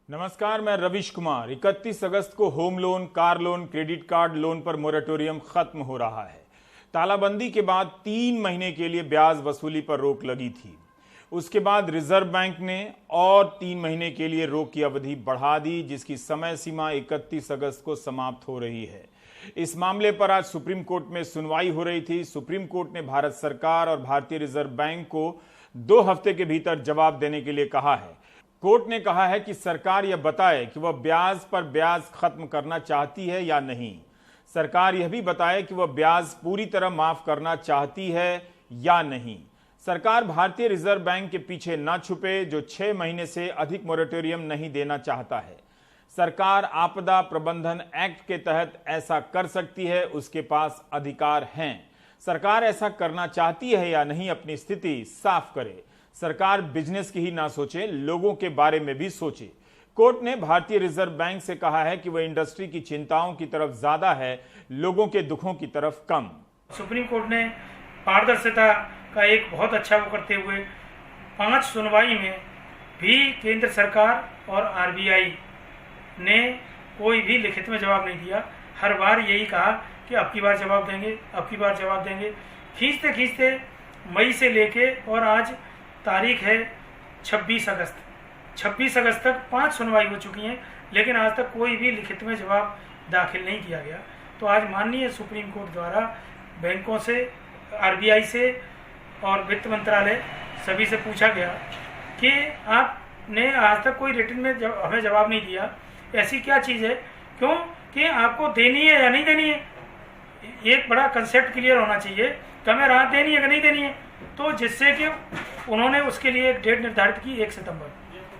नमस्कार, मैं रविश कुमार। 31 अगस्त को home loan, car loan, credit card loan पर मोरेटोरियम खत्म हो रहा है। तालाबंदी के बाद 3 महीने के लिए ब्याज वसूली पर रोक लगी थी। उसके बाद रिजर्व बैंक ने और 3 महीने के लिए रोक की अवधि बढ़ा दी, जिसकी समय सीमा 31 अगस्त को समाप्त हो रही है। इस मामले पर आज सुप्रीम कोर्ट में सुनवाई हो रही थी। सुप्रीम कोर्ट ने भारत सरकार और भारतीय रिजर्व बैंक को 2 हफ्ते के भीतर जवाब देने के लिए कहा है। कोर्ट ने कहा है कि सरकार यह बताए कि वह ब्याज पर ब्याज खत्म करना चाहती है या नहीं। सरकार यह भी बताए कि वह ब्याज पूरी तरह माफ करना चाहती है या नहीं। सरकार भारतीय रिजर्व बैंक के पीछे न छुपे, जो 6 महीने से अधिक मोरेटोरियम नहीं देना चाहता है। सरकार आपदा प्रबंधन एक्ट के तहत ऐसा कर सकती है, उसके पास अधिकार हैं। सरकार ऐसा करना चाहती है या नहीं, अपनी स्थिति साफ करे। सरकार बिजनेस की ही ना सोचे, लोगों के बारे में भी सोचे। कोर्ट ने भारतीय रिजर्व बैंक से कहा है कि वह इंडस्ट्री की चिंताओं की तरफ ज्यादा है, लोगों के दुखों की तरफ कम। सुप्रीम कोर्ट ने पारदर्शिता का एक बहुत अच्छा वो करते हुए 5 सुनवाई में भी केंद्र सरकार और आरबीआई ने कोई भी लिखित में जवाब नहीं दिया। हर बार यही कहा कि अब की बार जवाब देंगे, अब की बार जवाब देंगे। खींचते खींचते मई से लेके और आज तारीख है 26 अगस्त। 26 अगस्त तक 5 सुनवाई हो चुकी हैं, लेकिन आज तक कोई भी लिखित में जवाब दाखिल नहीं किया गया। तो आज माननीय सुप्रीम कोर्ट द्वारा बैंकों से, आरबीआई से और वित्त मंत्रालय सभी से पूछा गया कि आपने आज तक कोई रिटन में हमें जवाब नहीं दिया, ऐसी क्या चीज़ है, क्यों कि आपको देनी है या नहीं देनी है। एक बड़ा कंसेप्ट क्लियर होना चाहिए कि हमें राहत देनी है कि नहीं देनी है। तो जिससे कि उन्होंने उसके लिए एक डेट निर्धारित की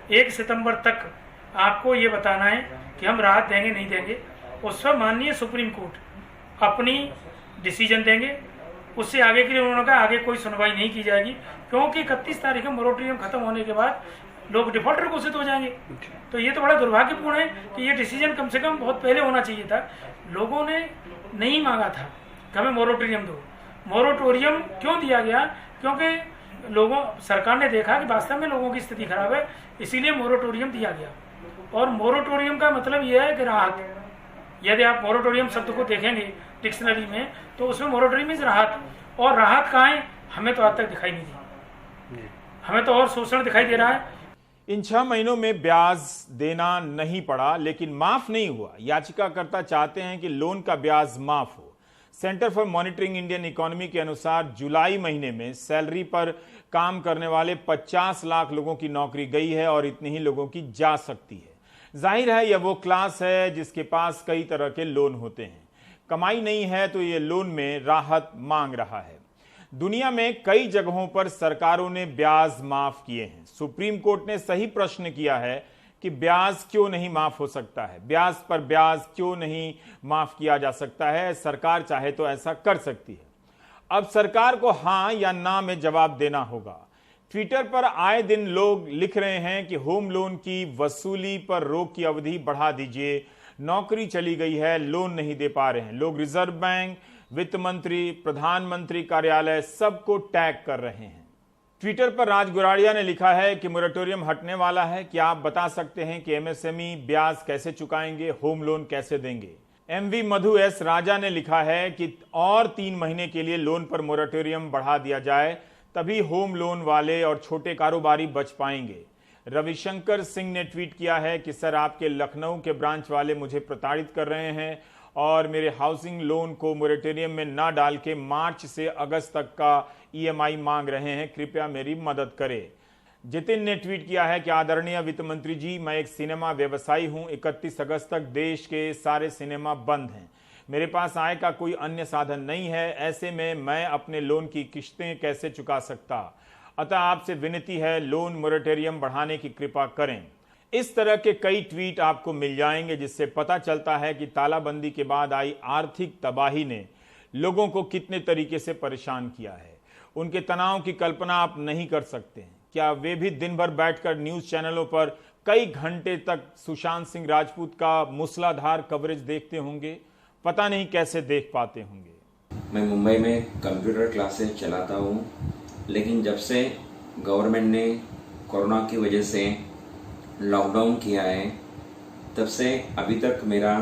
1 सितंबर तक आपको ये बताना है कि हम राहत देंगे नहीं देंगे। उस पर माननीय सुप्रीम कोर्ट अपनी डिसीजन देंगे। उससे आगे के लिए उन्होंने कहा आगे कोई सुनवाई नहीं की जाएगी, क्योंकि 31 तारीख को मोरेटोरियम खत्म होने के बाद लोग डिफॉल्टर घोषित हो जाएंगे। तो ये तो बड़ा दुर्भाग्यपूर्ण है कि ये डिसीजन कम से कम बहुत पहले होना चाहिए था। लोगों ने नहीं मांगा था कि हमें मोरेटोरियम दो। मोरेटोरियम क्यों दिया गया? क्योंकि सरकार ने देखा कि वास्तव में लोगों की स्थिति खराब है, इसीलिए मोरेटोरियम दिया गया। और मोरेटोरियम का मतलब यह है कि राहत। यदि आप मोरेटोरियम शब्द को देखेंगे डिक्शनरी में तो उसमें मोरेटोरियम मीन्स राहत। और राहत कहाँ है? हमें तो आज तक दिखाई नहीं दी। हमें तो और शोषण दिखाई दे रहा है। इन 6 महीनों में ब्याज देना नहीं पड़ा, लेकिन माफ नहीं हुआ। याचिकाकर्ता चाहते हैं कि लोन का ब्याज माफ हो। Centre for monitoring Indian economy के अनुसार जुलाई महीने में सैलरी पर काम करने वाले 50 लाख लोगों की नौकरी गई है और इतनी ही लोगों की जा सकती है। जाहिर है यह वो क्लास है जिसके पास कई तरह के लोन होते हैं। कमाई नहीं है तो ये लोन में राहत मांग रहा है। दुनिया में कई जगहों पर सरकारों ने ब्याज माफ किए हैं। सुप्रीम कोर्ट ने सही प्रश्न किया है कि ब्याज क्यों नहीं माफ हो सकता है, ब्याज पर ब्याज क्यों नहीं माफ किया जा सकता है। सरकार चाहे तो ऐसा कर सकती है। अब सरकार को हां या ना में जवाब देना होगा। ट्विटर पर आए दिन लोग लिख रहे हैं कि होम लोन की वसूली पर रोक की अवधि बढ़ा दीजिए, नौकरी चली गई है, लोन नहीं दे पा रहे हैं। लोग रिजर्व बैंक, वित्त मंत्री, प्रधानमंत्री कार्यालय सबको टैग कर रहे हैं। ट्विटर पर राज गुराड़िया ने लिखा है कि मोरेटोरियम हटने वाला है, क्या आप बता सकते हैं कि एमएसएमई ब्याज कैसे चुकाएंगे, होम लोन कैसे देंगे। एमवी मधु एस राजा ने लिखा है कि और 3 महीने के लिए लोन पर मोरेटोरियम बढ़ा दिया जाए, तभी होम लोन वाले और छोटे कारोबारी बच पाएंगे। रविशंकर सिंह ने ट्वीट किया है कि सर, आपके लखनऊ के ब्रांच वाले मुझे प्रताड़ित कर रहे हैं और मेरे हाउसिंग लोन को मोरेटोरियम में ना डाल के मार्च से अगस्त तक का ईएमआई मांग रहे हैं, कृपया मेरी मदद करें। जितिन ने ट्वीट किया है कि आदरणीय वित्त मंत्री जी, मैं एक सिनेमा व्यवसायी हूं। 31 अगस्त तक देश के सारे सिनेमा बंद हैं। मेरे पास आय का कोई अन्य साधन नहीं है। ऐसे में मैं अपने लोन की किश्तें कैसे चुका सकता? अतः आपसे विनती है, लोन मोरेटोरियम बढ़ाने की कृपा करें। इस तरह के कई ट्वीट आपको मिल जाएंगे, जिससे पता चलता है कि तालाबंदी के बाद आई आर्थिक तबाही ने लोगों को कितने तरीके से परेशान किया है। उनके तनाव की कल्पना आप नहीं कर सकते हैं। क्या वे भी दिन भर बैठकर न्यूज चैनलों पर कई घंटे तक सुशांत सिंह राजपूत का मूसलाधार कवरेज देखते होंगे? पता नहीं कैसे देख पाते होंगे। मैं मुंबई में कंप्यूटर क्लासेस चलाता हूँ, लेकिन जब से गवर्नमेंट ने कोरोना की वजह से लॉकडाउन किया है तब से अभी तक मेरा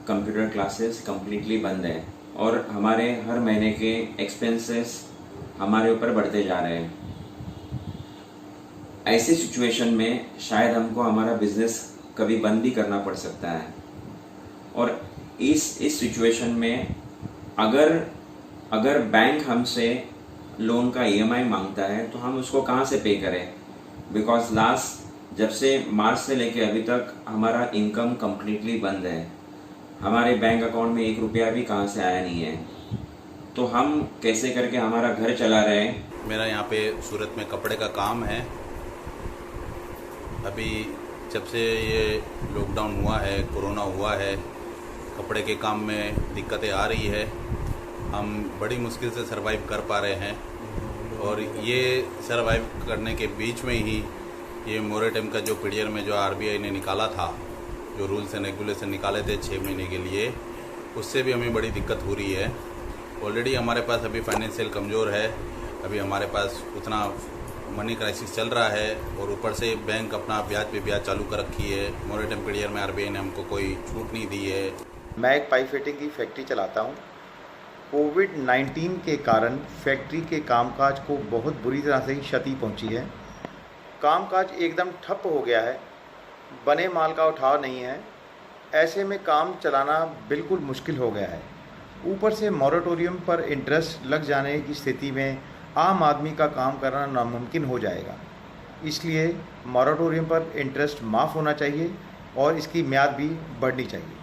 कंप्यूटर क्लासेस कम्प्लीटली बंद है और हमारे हर महीने के एक्सपेंसेस हमारे ऊपर बढ़ते जा रहे हैं। ऐसी सिचुएशन में शायद हमको हमारा बिजनेस कभी बंद भी करना पड़ सकता है और इस सिचुएशन में अगर बैंक हमसे लोन का ईएमआई मांगता है तो हम उसको कहाँ से पे करें, बिकॉज जब से मार्च से लेके अभी तक हमारा इनकम कम्प्लीटली बंद है। हमारे बैंक अकाउंट में 1 रुपया भी कहाँ से आया नहीं है, तो हम कैसे करके हमारा घर चला रहे हैं। मेरा यहाँ पे सूरत में कपड़े का काम है। अभी जब से ये लॉकडाउन हुआ है, कोरोना हुआ है, कपड़े के काम में दिक्कतें आ रही है। हम बड़ी मुश्किल से सरवाइव कर पा रहे हैं और ये सरवाइव करने के बीच में ही ये मोरेटम का जो पीरियड में जो आरबीआई ने निकाला था, जो रूल्स एंड रेगुलेशन निकाले थे 6 महीने के लिए, उससे भी हमें बड़ी दिक्कत हो रही है। ऑलरेडी हमारे पास अभी फाइनेंशियल कमज़ोर है, अभी हमारे पास उतना मनी क्राइसिस चल रहा है और ऊपर से बैंक अपना ब्याज पे ब्याज चालू कर रखी है। मोरेटम पीरियड में आरबीआई ने हमको कोई छूट नहीं दी है। मैं एक पाइप फिटिंग की फैक्ट्री चलाता हूँ। कोविड-19 के कारण फैक्ट्री के कामकाज को बहुत बुरी तरह से क्षति पहुँची है। कामकाज एकदम ठप हो गया है, बने माल का उठाव नहीं है। ऐसे में काम चलाना बिल्कुल मुश्किल हो गया है। ऊपर से मॉरेटोरियम पर इंटरेस्ट लग जाने की स्थिति में आम आदमी का काम करना नामुमकिन हो जाएगा। इसलिए मॉरेटोरियम पर इंटरेस्ट माफ़ होना चाहिए और इसकी म्याद भी बढ़नी चाहिए।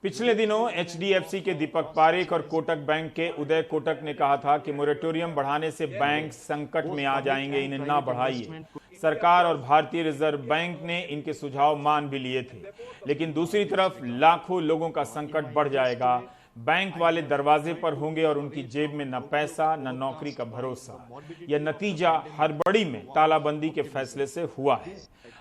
पिछले दिनों एचडीएफसी के दीपक पारेख और कोटक बैंक के उदय कोटक ने कहा था कि मोरेटोरियम बढ़ाने से बैंक संकट में आ जाएंगे, इन्हें ना बढ़ाइए। सरकार और भारतीय रिजर्व बैंक ने इनके सुझाव मान भी लिए थे, लेकिन दूसरी तरफ लाखों लोगों का संकट बढ़ जाएगा। बैंक वाले दरवाजे पर होंगे और उनकी जेब में न पैसा न नौकरी का भरोसा। यह नतीजा हड़बड़ी में तालाबंदी के फैसले से हुआ है।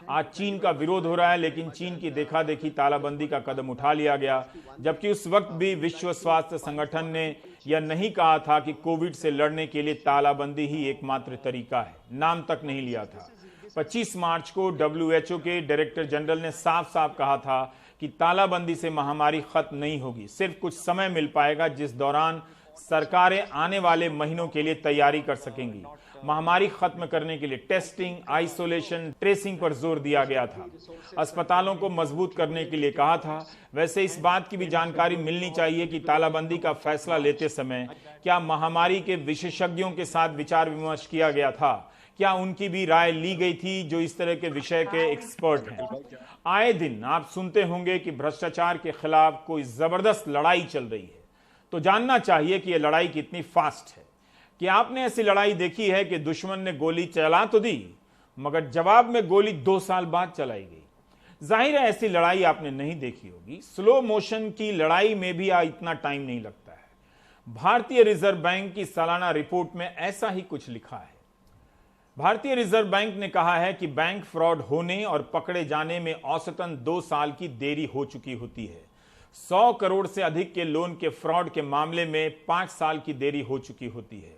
आज चीन का विरोध हो रहा है, लेकिन चीन की देखा देखी तालाबंदी का कदम उठा लिया गया, जबकि उस वक्त भी विश्व स्वास्थ्य संगठन ने यह नहीं कहा था कि कोविड से लड़ने के लिए तालाबंदी ही एकमात्र तरीका है। नाम तक नहीं लिया था। 25 मार्च को WHO के डायरेक्टर जनरल ने साफ साफ कहा था कि तालाबंदी से महामारी खत्म नहीं होगी, सिर्फ कुछ समय मिल पाएगा जिस दौरान सरकारें आने वाले महीनों के लिए तैयारी कर सकेंगी। महामारी खत्म करने के लिए टेस्टिंग, आइसोलेशन, ट्रेसिंग पर जोर दिया गया था। अस्पतालों को मजबूत करने के लिए कहा था। वैसे इस बात की भी जानकारी मिलनी चाहिए कि तालाबंदी का फैसला लेते समय क्या महामारी के विशेषज्ञों के साथ विचार विमर्श किया गया था? क्या उनकी भी राय ली गई थी, जो इस तरह के विषय के एक्सपर्ट हैं? आए दिन आप सुनते होंगे कि भ्रष्टाचार के खिलाफ कोई जबरदस्त लड़ाई चल रही है, तो जानना चाहिए कि यह लड़ाई कितनी फास्ट है। कि आपने ऐसी लड़ाई देखी है कि दुश्मन ने गोली चला तो दी, मगर जवाब में गोली 2 साल बाद चलाई गई। जाहिर है ऐसी लड़ाई आपने नहीं देखी होगी। स्लो मोशन की लड़ाई में भी इतना टाइम नहीं लगता है। भारतीय रिजर्व बैंक की सालाना रिपोर्ट में ऐसा ही कुछ लिखा है। भारतीय रिजर्व बैंक ने कहा है कि बैंक फ्रॉड होने और पकड़े जाने में औसतन 2 साल की देरी हो चुकी होती है। 100 करोड़ से अधिक के लोन के फ्रॉड के मामले में 5 साल की देरी हो चुकी होती है।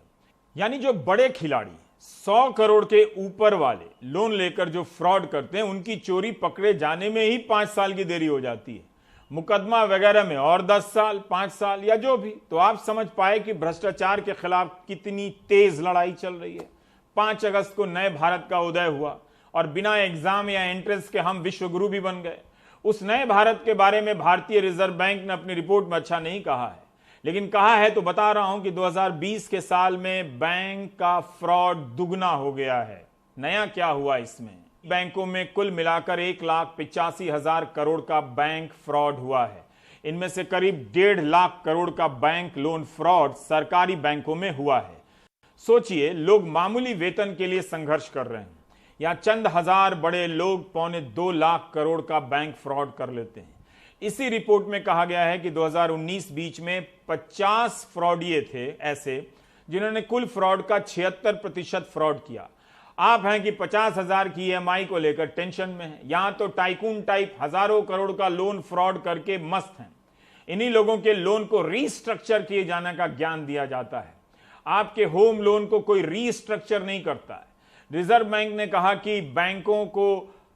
यानी जो बड़े खिलाड़ी 100 करोड़ के ऊपर वाले लोन लेकर जो फ्रॉड करते हैं, उनकी चोरी पकड़े जाने में ही 5 साल की देरी हो जाती है। मुकदमा वगैरह में और 10 साल, 5 साल या जो भी। तो आप समझ पाए कि भ्रष्टाचार के खिलाफ कितनी तेज लड़ाई चल रही है। 5 अगस्त को नए भारत का उदय हुआ और बिना एग्जाम या एंट्रेंस के हम विश्वगुरु भी बन गए। उस नए भारत के बारे में भारतीय रिजर्व बैंक ने अपनी रिपोर्ट में अच्छा नहीं कहा है, लेकिन कहा है तो बता रहा हूं कि 2020 के साल में बैंक का फ्रॉड दुगना हो गया है। नया क्या हुआ इसमें? बैंकों में कुल मिलाकर 1,85,000 करोड़ का बैंक फ्रॉड हुआ है। इनमें से करीब 1.5 लाख करोड़ का बैंक लोन फ्रॉड सरकारी बैंकों में हुआ है। सोचिए, लोग मामूली वेतन के लिए संघर्ष कर रहे हैं, या चंद हजार बड़े लोग 1.25 लाख करोड़ का बैंक फ्रॉड कर लेते हैं। इसी रिपोर्ट में कहा गया है कि 2019 बीच में 50 फ्रॉडिये थे ऐसे, जिन्होंने कुल फ्रॉड का 76% फ्रॉड किया। आप हैं कि 50,000 की EMI को लेकर टेंशन में हैं। यहां तो टाइकून टाइप हजारों करोड़ का लोन फ्रॉड करके मस्त हैं। इन्हीं लोगों के लोन को रीस्ट्रक्चर किए जाने का ज्ञान दिया जाता है। आपके होम लोन को कोई रीस्ट्रक्चर नहीं करता है। रिजर्व बैंक ने कहा कि बैंकों को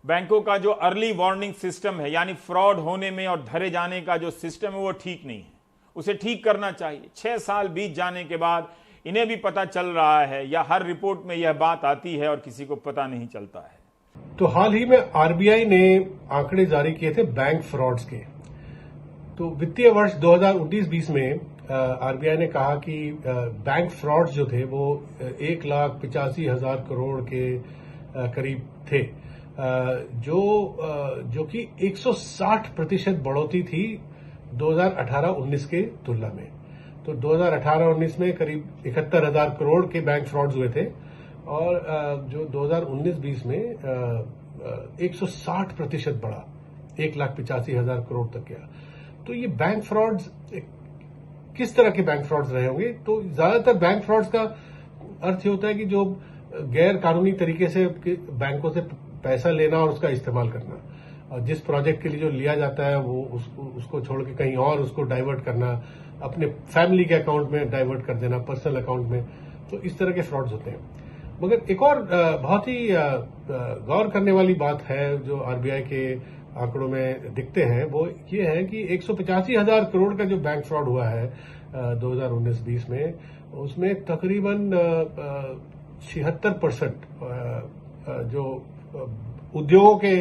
बैंकों का जो अर्ली वार्निंग सिस्टम है, यानी फ्रॉड होने में और धरे जाने का जो सिस्टम है, वो ठीक नहीं है। उसे ठीक करना चाहिए। 6 साल बीत जाने के बाद इन्हें भी पता चल रहा है, या हर रिपोर्ट में यह बात आती है और किसी को पता नहीं चलता है। तो हाल ही में आरबीआई ने आंकड़े जारी किए थे बैंक फ्रॉड्स के। तो वित्तीय वर्ष 2019-20 में आरबीआई ने कहा कि बैंक फ्रॉड्स जो थे वो 1,85,000 करोड़ के करीब थे, जो कि 160% बढ़ोतरी थी 2018-19 के तुलना में। तो 2018-19 में करीब 71,000 करोड़ के बैंक फ्रॉड्स हुए थे, और जो 2019-20 में 160% बढ़ा, 1,85,000 करोड़ तक गया। तो ये बैंक फ्रॉड्स किस तरह के बैंक फ्रॉड्स रहे होंगे? तो ज्यादातर बैंक फ्रॉड्स का अर्थ ये होता है कि जो गैर कानूनी तरीके से बैंकों से पैसा लेना और उसका इस्तेमाल करना, और जिस प्रोजेक्ट के लिए जो लिया जाता है वो उसको छोड़ के कहीं और उसको डाइवर्ट करना, अपने फैमिली के अकाउंट में डाइवर्ट कर देना, पर्सनल अकाउंट में। तो इस तरह के फ्रॉड्स होते हैं। मगर एक और बहुत ही गौर करने वाली बात है जो आरबीआई के आंकड़ों में दिखते हैं, वो ये है कि 185,000 करोड़ का जो बैंक फ्रॉड हुआ है 2019-20 में, उसमें तकरीबन 76% जो उद्योगों के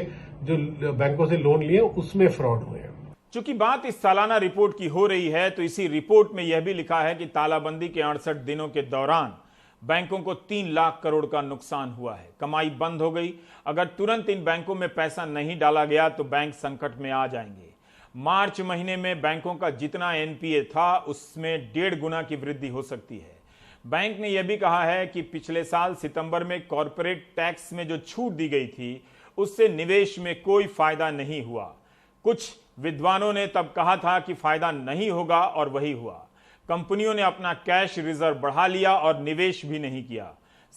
जो बैंकों से लोन लिए उसमें फ्रॉड हुए हैं। चूंकि बात इस सालाना रिपोर्ट की हो रही है, तो इसी रिपोर्ट में यह भी लिखा है कि तालाबंदी के 68 दिनों के दौरान बैंकों को 3 लाख करोड़ का नुकसान हुआ है। कमाई बंद हो गई। अगर तुरंत इन बैंकों में पैसा नहीं डाला गया तो बैंक संकट में आ जाएंगे। मार्च महीने में बैंकों का जितना एनपीए था उसमें 1.5 गुना की वृद्धि हो सकती है। बैंक ने यह भी कहा है कि पिछले साल सितंबर में कॉर्पोरेट टैक्स में जो छूट दी गई थी उससे निवेश में कोई फायदा नहीं हुआ। कुछ विद्वानों ने तब कहा था कि फायदा नहीं होगा, और वही हुआ। कंपनियों ने अपना कैश रिजर्व बढ़ा लिया और निवेश भी नहीं किया।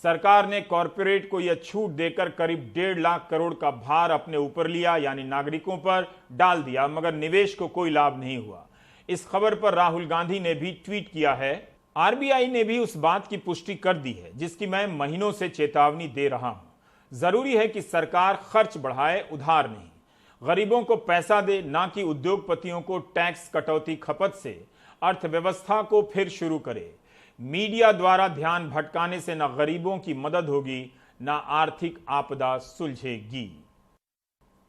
सरकार ने कॉर्पोरेट को यह छूट देकर करीब 1.5 लाख करोड़ का भार अपने ऊपर लिया, यानी नागरिकों पर डाल दिया, मगर निवेश को कोई लाभ नहीं हुआ। इस खबर पर राहुल गांधी ने भी ट्वीट किया है। आरबीआई ने भी उस बात की पुष्टि कर दी है जिसकी मैं महीनों से चेतावनी दे रहा हूं। जरूरी है कि सरकार खर्च बढ़ाए, उधार नहीं। गरीबों को पैसा दे, ना कि उद्योगपतियों को टैक्स कटौती खपत से अर्थव्यवस्था को फिर शुरू करे। मीडिया द्वारा ध्यान भटकाने से न गरीबों की मदद होगी, न आर्थिक आपदा सुलझेगी।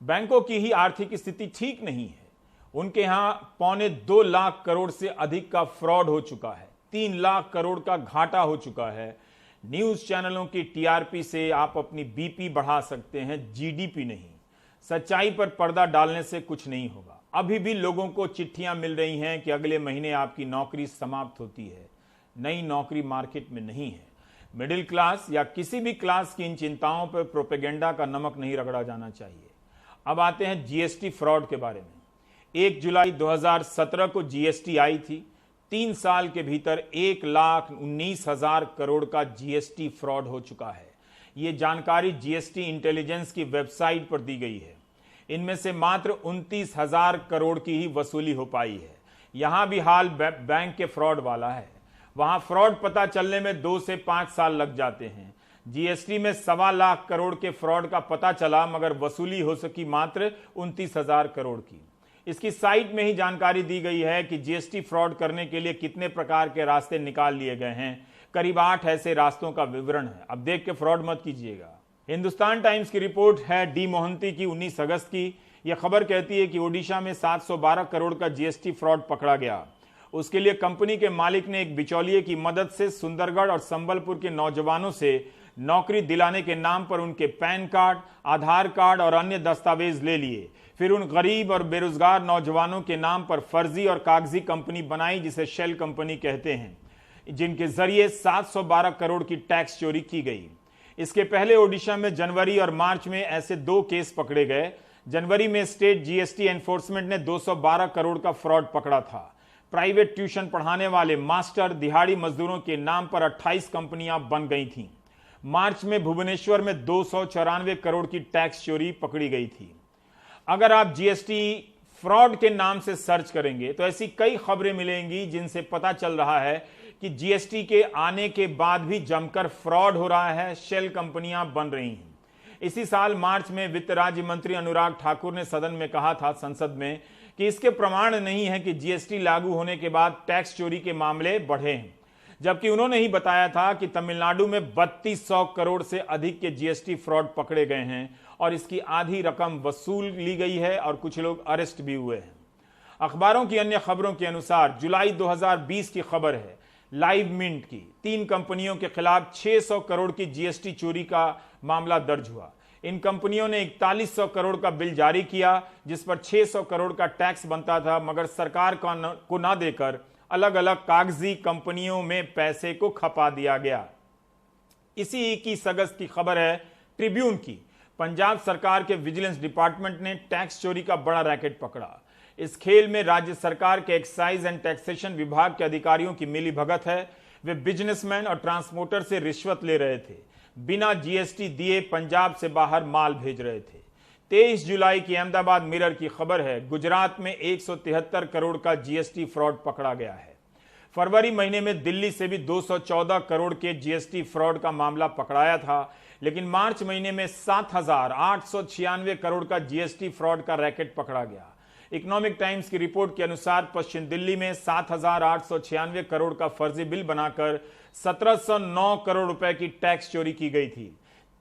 बैंकों की ही आर्थिक स्थिति ठीक नहीं है। उनके यहां 1.25 लाख करोड़ से अधिक का फ्रॉड हो चुका है। 3 लाख करोड़ का घाटा हो चुका है। न्यूज चैनलों की टीआरपी से आप अपनी बीपी बढ़ा सकते हैं, जीडीपी नहीं। सच्चाई पर पर्दा डालने से कुछ नहीं होगा। अभी भी लोगों को चिट्ठियां मिल रही हैं कि अगले महीने आपकी नौकरी समाप्त होती है। नई नौकरी मार्केट में नहीं है। मिडिल क्लास या किसी भी क्लास की इन चिंताओं पर प्रोपेगेंडा का नमक नहीं रगड़ा जाना चाहिए। अब आते हैं जीएसटी फ्रॉड के बारे में। 1 जुलाई 2017 को जीएसटी आई थी। 3 साल के भीतर 1,19,000 करोड़ का जीएसटी फ्रॉड हो चुका है। ये जानकारी जीएसटी इंटेलिजेंस की वेबसाइट पर दी गई है। इनमें से मात्र 29,000 करोड़ की ही वसूली हो पाई है। यहां भी हाल बैंक के फ्रॉड वाला है। वहां फ्रॉड पता चलने में 2 से 5 साल लग जाते हैं। जीएसटी में 1.25 लाख करोड़ के फ्रॉड का पता चला, मगर वसूली हो सकी मात्र 29,000 करोड़ की। इसकी साइट में ही जानकारी दी गई है कि जीएसटी फ्रॉड करने के लिए कितने प्रकार के रास्ते निकाल लिए गए हैं। करीब 8 ऐसे रास्तों का विवरण है। अब देख के फ्रॉड मत कीजिएगा। हिंदुस्तान टाइम्स की रिपोर्ट है डी मोहंती की 19 अगस्त की। यह खबर कहती है कि ओडिशा में 712 करोड़ का जीएसटी फ्रॉड पकड़ा गया। उसके लिए कंपनी के मालिक ने एक बिचौलिए की मदद से सुंदरगढ़ और संबलपुर के नौजवानों से नौकरी दिलाने के नाम पर उनके पैन कार्ड, आधार कार्ड और अन्य दस्तावेज ले लिए। फिर उन गरीब और बेरोजगार नौजवानों के नाम पर फर्जी और कागजी कंपनी बनाई, जिसे शेल कंपनी कहते हैं, जिनके जरिए 712 करोड़ की टैक्स चोरी की गई। इसके पहले ओडिशा में जनवरी और मार्च में ऐसे 2 केस पकड़े गए। जनवरी में स्टेट जीएसटी एनफोर्समेंट ने 212 करोड़ का फ्रॉड पकड़ा था। प्राइवेट ट्यूशन पढ़ाने वाले मास्टर, दिहाड़ी मजदूरों के नाम पर 28 कंपनियां बन गई थीं। मार्च में भुवनेश्वर में 294 करोड़ की टैक्स चोरी पकड़ी गई थी। अगर आप जीएसटी फ्रॉड के नाम से सर्च करेंगे तो ऐसी कई खबरें मिलेंगी जिनसे पता चल रहा है कि जीएसटी के आने के बाद भी जमकर फ्रॉड हो रहा है, शेल कंपनियां बन रही हैं। इसी साल मार्च में वित्त राज्य मंत्री अनुराग ठाकुर ने सदन में कहा था, संसद में, कि इसके प्रमाण नहीं है कि जीएसटी लागू होने के बाद टैक्स चोरी के मामले बढ़े हैं। जबकि उन्होंने ही बताया था कि तमिलनाडु में 3200 करोड़ से अधिक के जीएसटी फ्रॉड पकड़े गए हैं और इसकी आधी रकम वसूल ली गई है और कुछ लोग अरेस्ट भी हुए हैं। अखबारों की अन्य खबरों के अनुसार जुलाई 2020 की खबर है लाइव मिंट की। 3 कंपनियों के खिलाफ 600 करोड़ की जीएसटी चोरी का मामला दर्ज हुआ। इन कंपनियों ने 4100 करोड़ का बिल जारी किया जिस पर 600 करोड़ का टैक्स बनता था, मगर सरकार को ना देकर अलग अलग कागजी कंपनियों में पैसे को खपा दिया गया। इसी 21 अगस्त की खबर है ट्रिब्यून की। पंजाब सरकार के विजिलेंस डिपार्टमेंट ने टैक्स चोरी का बड़ा रैकेट पकड़ा। इस खेल में राज्य सरकार के एक्साइज एंड टैक्सेशन विभाग के अधिकारियों की मिलीभगत है। वे बिजनेसमैन और ट्रांसपोर्टर से रिश्वत ले रहे थे, बिना जीएसटी दिए पंजाब से बाहर माल भेज रहे थे। 23 जुलाई की अहमदाबाद मिरर की खबर है गुजरात में 173 करोड़ का जीएसटी फ्रॉड पकड़ा गया है। फरवरी महीने में दिल्ली से भी 214 करोड़ के जीएसटी फ्रॉड का मामला पकड़ाया था, लेकिन मार्च महीने में 7,896 करोड़ का जीएसटी फ्रॉड का रैकेट पकड़ा गया। इकोनॉमिक टाइम्स की रिपोर्ट के अनुसार पश्चिम दिल्ली में 7,896 करोड़ का फर्जी बिल बनाकर 1709 करोड़ रुपए की टैक्स चोरी की गई थी।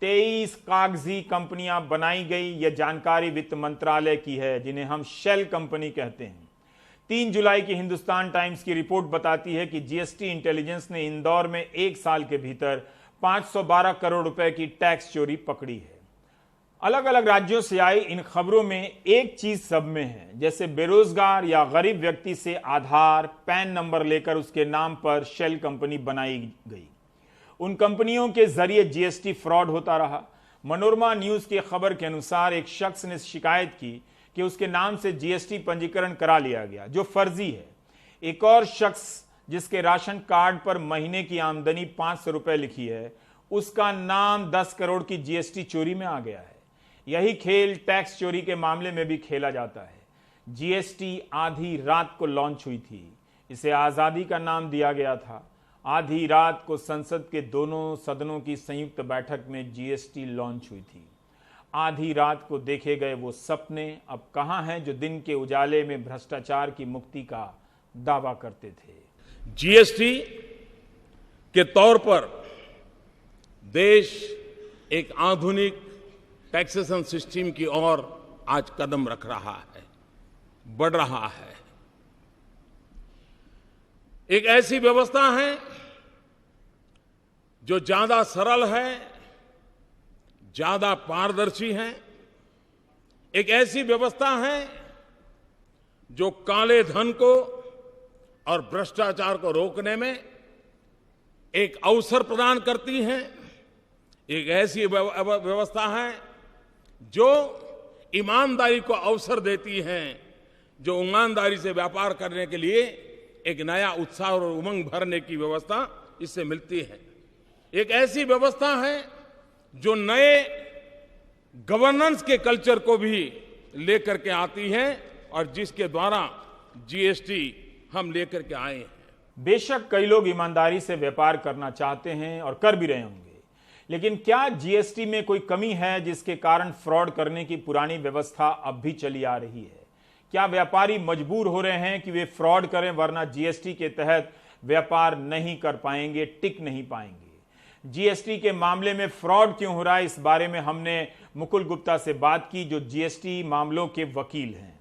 23 कागजी कंपनियां बनाई गई। यह जानकारी वित्त मंत्रालय की है, जिन्हें हम शेल कंपनी कहते हैं। 3 जुलाई की हिंदुस्तान टाइम्स की रिपोर्ट बताती है कि जीएसटी इंटेलिजेंस ने इंदौर में 1 साल के भीतर 512 करोड़ रुपए की टैक्स चोरी पकड़ी है। अलग अलग राज्यों से आई इन खबरों में एक चीज सब में है, जैसे बेरोजगार या गरीब व्यक्ति से आधार पैन नंबर लेकर उसके नाम पर शेल कंपनी बनाई गई। उन कंपनियों के जरिए जीएसटी फ्रॉड होता रहा। मनोरमा न्यूज की खबर के अनुसार एक शख्स ने शिकायत की कि उसके नाम से जीएसटी पंजीकरण करा लिया गया, जो फर्जी है। एक और शख्स जिसके राशन कार्ड पर महीने की आमदनी 500 रुपए लिखी है, उसका नाम 10 करोड़ की जीएसटी चोरी में आ गया है। यही खेल टैक्स चोरी के मामले में भी खेला जाता है। जीएसटी आधी रात को लॉन्च हुई थी। इसे आजादी का नाम दिया गया था। आधी रात को संसद के दोनों सदनों की संयुक्त बैठक में जीएसटी लॉन्च हुई थी। आधी रात को देखे गए वो सपने अब कहां हैं जो दिन के उजाले में भ्रष्टाचार की मुक्ति का दावा करते थे। जीएसटी के तौर पर देश एक आधुनिक टैक्सेशन सिस्टम की ओर आज कदम रख रहा है, बढ़ रहा है। एक ऐसी व्यवस्था है जो ज्यादा सरल है, ज्यादा पारदर्शी है। एक ऐसी व्यवस्था है जो काले धन को और भ्रष्टाचार को रोकने में एक अवसर प्रदान करती है। एक ऐसी व्यवस्था है जो ईमानदारी को अवसर देती है, जो ईमानदारी से व्यापार करने के लिए एक नया उत्साह और उमंग भरने की व्यवस्था इससे मिलती है। एक ऐसी व्यवस्था है जो नए गवर्नेंस के कल्चर को भी लेकर के आती है और जिसके द्वारा जीएसटी हम लेकर के आए हैं। बेशक कई लोग ईमानदारी से व्यापार करना चाहते हैं और कर भी रहे होंगे, लेकिन क्या जीएसटी में कोई कमी है जिसके कारण फ्रॉड करने की पुरानी व्यवस्था अब भी चली आ रही है? क्या व्यापारी मजबूर हो रहे हैं कि वे फ्रॉड करें, वरना जीएसटी के तहत व्यापार नहीं कर पाएंगे, टिक नहीं पाएंगे? जीएसटी के मामले में फ्रॉड क्यों हो रहा है, इस बारे में हमने मुकुल गुप्ता से बात की, जो जीएसटी मामलों के वकील हैं।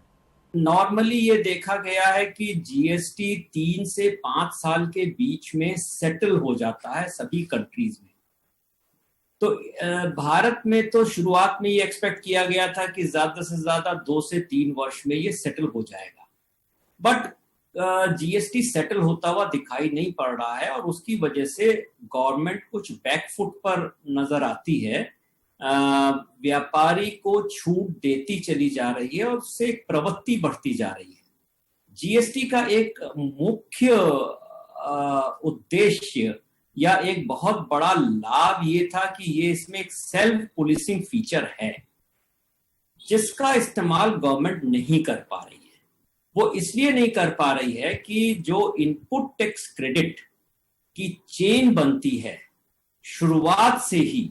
नॉर्मली ये देखा गया है कि जीएसटी 3 से 5 साल के बीच में सेटल हो जाता है सभी कंट्रीज में। तो भारत में तो शुरुआत में ये एक्सपेक्ट किया गया था कि ज्यादा से ज्यादा 2 से 3 वर्ष में ये सेटल हो जाएगा, बट जीएसटी सेटल होता हुआ दिखाई नहीं पड़ रहा है और उसकी वजह से गवर्नमेंट कुछ बैकफुट पर नजर आती है। व्यापारी को छूट देती चली जा रही है और उससे एक प्रवृत्ति बढ़ती जा रही है। जीएसटी का एक मुख्य उद्देश्य या एक बहुत बड़ा लाभ ये था कि ये इसमें एक सेल्फ पुलिसिंग फीचर है जिसका इस्तेमाल गवर्नमेंट नहीं कर पा रही है। वो इसलिए नहीं कर पा रही है कि जो इनपुट टैक्स क्रेडिट की चेन बनती है शुरुआत से ही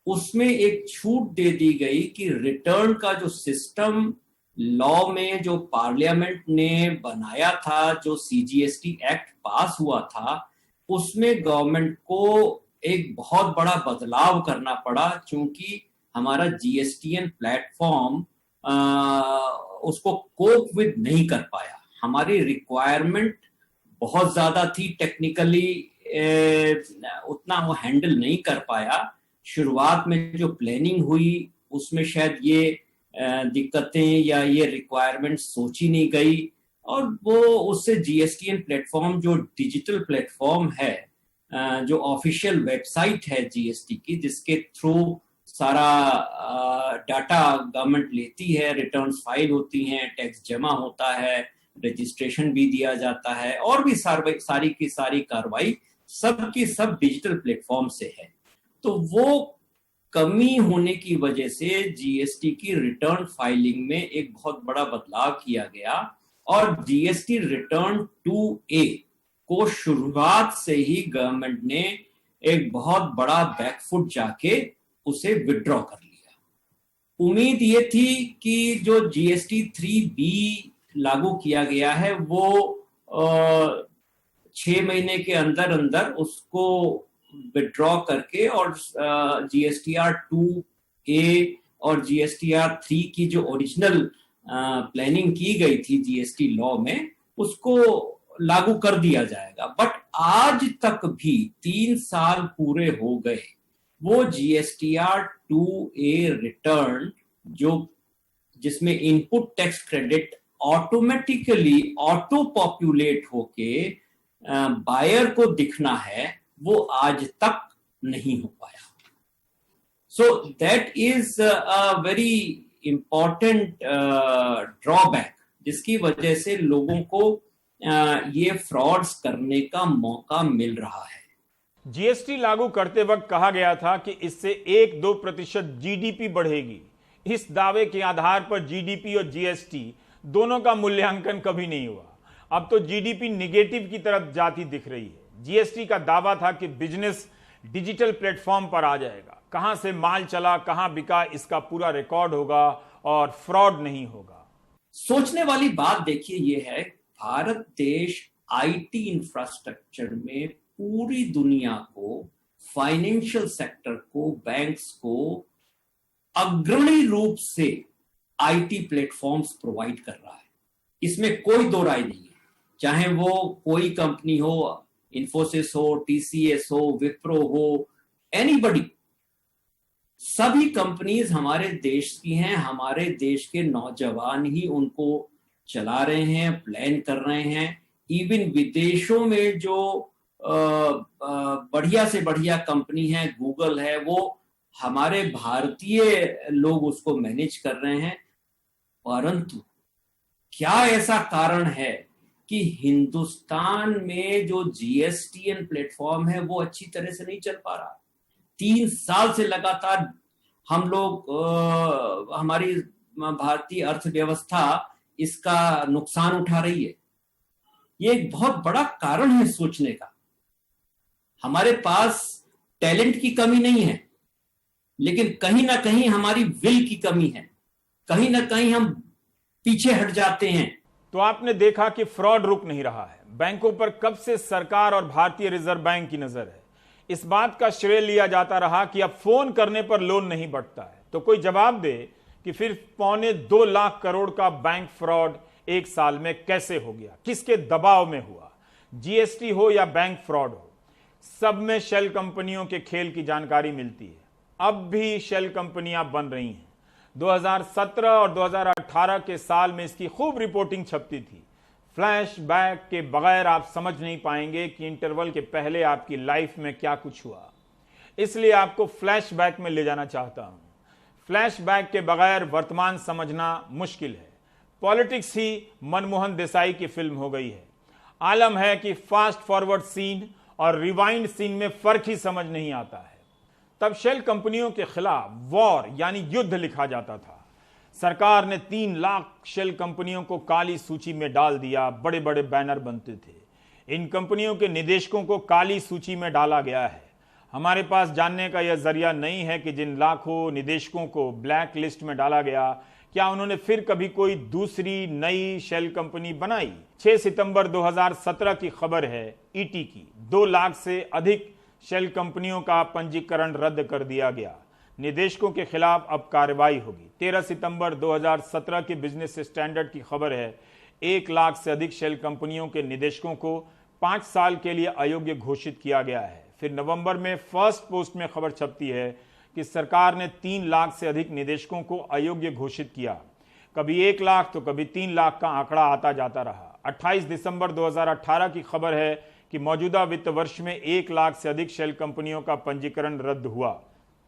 उसमें एक छूट दे दी गई कि रिटर्न का जो सिस्टम लॉ में जो पार्लियामेंट ने बनाया था, जो सीजीएसटी एक्ट पास हुआ था, उसमें गवर्नमेंट को एक बहुत बड़ा बदलाव करना पड़ा, क्योंकि हमारा जीएसटीएन प्लेटफॉर्म उसको कोप विद नहीं कर पाया। हमारी रिक्वायरमेंट बहुत ज्यादा थी, टेक्निकली उतना वो हैंडल नहीं कर पाया। शुरुआत में जो प्लानिंग हुई उसमें शायद ये दिक्कतें या ये रिक्वायरमेंट सोची नहीं गई, और वो उससे जीएसटीएन प्लेटफॉर्म जो डिजिटल प्लेटफॉर्म है, जो ऑफिशियल वेबसाइट है जीएसटी की, जिसके थ्रू सारा डाटा गवर्नमेंट लेती है, रिटर्न्स फाइल होती हैं, टैक्स जमा होता है, रजिस्ट्रेशन भी दिया जाता है, और भी सारी की सारी कार्रवाई सब की सब डिजिटल प्लेटफॉर्म से है। तो वो कमी होने की वजह से जीएसटी की रिटर्न फाइलिंग में एक बहुत बड़ा बदलाव किया गया, और जीएसटी रिटर्न 2A को शुरुआत से ही गवर्नमेंट ने एक बहुत बड़ा बैकफुट जाके उसे विड्रॉ कर लिया। उम्मीद ये थी कि जो जीएसटी 3B लागू किया गया है वो 6 महीने के अंदर अंदर उसको विड्रॉ करके, और जीएसटीआर 2A और जीएसटीआर 3 की जो ओरिजिनल प्लानिंग की गई थी जीएसटी लॉ में, उसको लागू कर दिया जाएगा। बट आज तक भी 3 साल पूरे हो गए, वो जीएसटीआर 2A रिटर्न जिसमें input tax credit automatically auto populate होके बायर को दिखना है, वो आज तक नहीं हो पाया। So that is a very important drawback, जिसकी वजह से लोगों को ये फ्रॉड्स करने का मौका मिल रहा है। जीएसटी लागू करते वक्त कहा गया था कि इससे 1-2% जीडीपी बढ़ेगी। इस दावे के आधार पर जीडीपी और जीएसटी दोनों का मूल्यांकन कभी नहीं हुआ। अब तो जीडीपी निगेटिव की तरफ जाती दिख रही है। जीएसटी का दावा था कि बिजनेस डिजिटल प्लेटफॉर्म पर आ जाएगा, कहां से माल चला, कहां बिका, इसका पूरा रिकॉर्ड होगा और फ्रॉड नहीं होगा। सोचने वाली बात देखिए ये है, भारत देश आईटी इंफ्रास्ट्रक्चर में पूरी दुनिया को, फाइनेंशियल सेक्टर को, बैंक्स को अग्रणी रूप से आईटी प्लेटफॉर्म्स प्रोवाइड कर रहा है। इसमें कोई दो राय नहीं है। चाहे वो कोई कंपनी हो, इन्फोसिस हो, टीसीएस हो, विप्रो हो, एनीबडी, सभी कंपनीज हमारे देश की हैं। हमारे देश के नौजवान ही उनको चला रहे हैं, प्लान कर रहे हैं। इवन विदेशों में जो बढ़िया से बढ़िया कंपनी है, गूगल है, वो हमारे भारतीय लोग उसको मैनेज कर रहे हैं। परंतु क्या ऐसा कारण है कि हिंदुस्तान में जो जीएसटीएन प्लेटफॉर्म है वो अच्छी तरह से नहीं चल पा रहा? 3 साल से लगातार हम लोग हमारी भारतीय अर्थव्यवस्था इसका नुकसान उठा रही है। ये एक बहुत बड़ा कारण है सोचने का। हमारे पास टैलेंट की कमी नहीं है, लेकिन कहीं ना कहीं हमारी विल की कमी है। कहीं ना कहीं हम पीछे हट जाते हैं। तो आपने देखा कि फ्रॉड रुक नहीं रहा है। बैंकों पर कब से सरकार और भारतीय रिजर्व बैंक की नजर है। इस बात का श्रेय लिया जाता रहा कि अब फोन करने पर लोन नहीं बढ़ता है। तो कोई जवाब दे कि फिर 2.25 लाख करोड़ का बैंक फ्रॉड 1 साल में कैसे हो गया, किसके दबाव में हुआ? जीएसटी हो या बैंक फ्रॉड हो, सब में शेल कंपनियों के खेल की जानकारी मिलती है। अब भी शेल कंपनियां बन रही हैं। 2017 और 2018 के साल में इसकी खूब रिपोर्टिंग छपती थी। फ्लैशबैक के बगैर आप समझ नहीं पाएंगे कि इंटरवल के पहले आपकी लाइफ में क्या कुछ हुआ। इसलिए आपको फ्लैशबैक में ले जाना चाहता हूं। फ्लैशबैक के बगैर वर्तमान समझना मुश्किल है। पॉलिटिक्स ही मनमोहन देसाई की फिल्म हो गई है। आलम है कि फास्ट फॉरवर्ड सीन और रिवाइंड सीन में फर्क ही समझ नहीं आता है। तब शेल कंपनियों के खिलाफ वॉर यानी युद्ध लिखा जाता था। सरकार ने 3 लाख शेल कंपनियों को काली सूची में डाल दिया। बड़े बड़े बैनर बनते थे। इन कंपनियों के निदेशकों को काली सूची में डाला गया है। हमारे पास जानने का यह जरिया नहीं है कि जिन लाखों निदेशकों को ब्लैक लिस्ट में डाला गया, क्या उन्होंने फिर कभी कोई दूसरी नई शेल कंपनी बनाई। 6 सितंबर 2017 की खबर है ईटी की। 2 लाख से अधिक शेल कंपनियों का पंजीकरण रद्द कर दिया गया। निदेशकों के खिलाफ अब कार्रवाई होगी। 13 सितंबर 2017 की बिजनेस स्टैंडर्ड की खबर है 1 लाख से अधिक शेल कंपनियों के निदेशकों को 5 साल के लिए अयोग्य घोषित किया गया है। फिर नवंबर में फर्स्ट पोस्ट में खबर छपती है कि सरकार ने 3 लाख से अधिक निदेशकों को अयोग्य घोषित किया। कभी 1 लाख तो कभी 3 लाख का आंकड़ा आता जाता रहा। 28 दिसंबर 2018 की खबर है कि मौजूदा वित्त वर्ष में 1 लाख से अधिक शेल कंपनियों का पंजीकरण रद्द हुआ।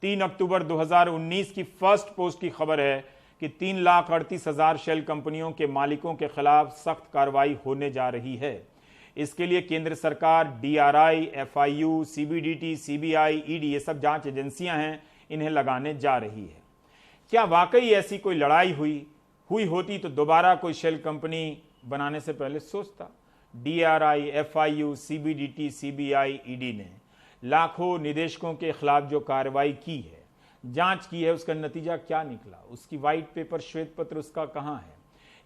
3 अक्टूबर 2019 की फर्स्ट पोस्ट की खबर है कि 3,38,000 शेल कंपनियों के मालिकों के खिलाफ सख्त कार्रवाई होने जा रही है। इसके लिए केंद्र सरकार, DRI, FIU, CBDT, CBI, ED, ये सब जांच एजेंसियां हैं, इन्हें लगाने जा रही है। क्या वाकई ऐसी कोई लड़ाई हुई होती तो दोबारा कोई शेल कंपनी बनाने से पहले सोचता। DRI, FIU, CBDT, CBI, ED ने लाखों निदेशकों के खिलाफ जो कार्रवाई की है, जांच की है, उसका नतीजा क्या निकला, उसकी व्हाइट पेपर, श्वेत पत्र उसका कहां है,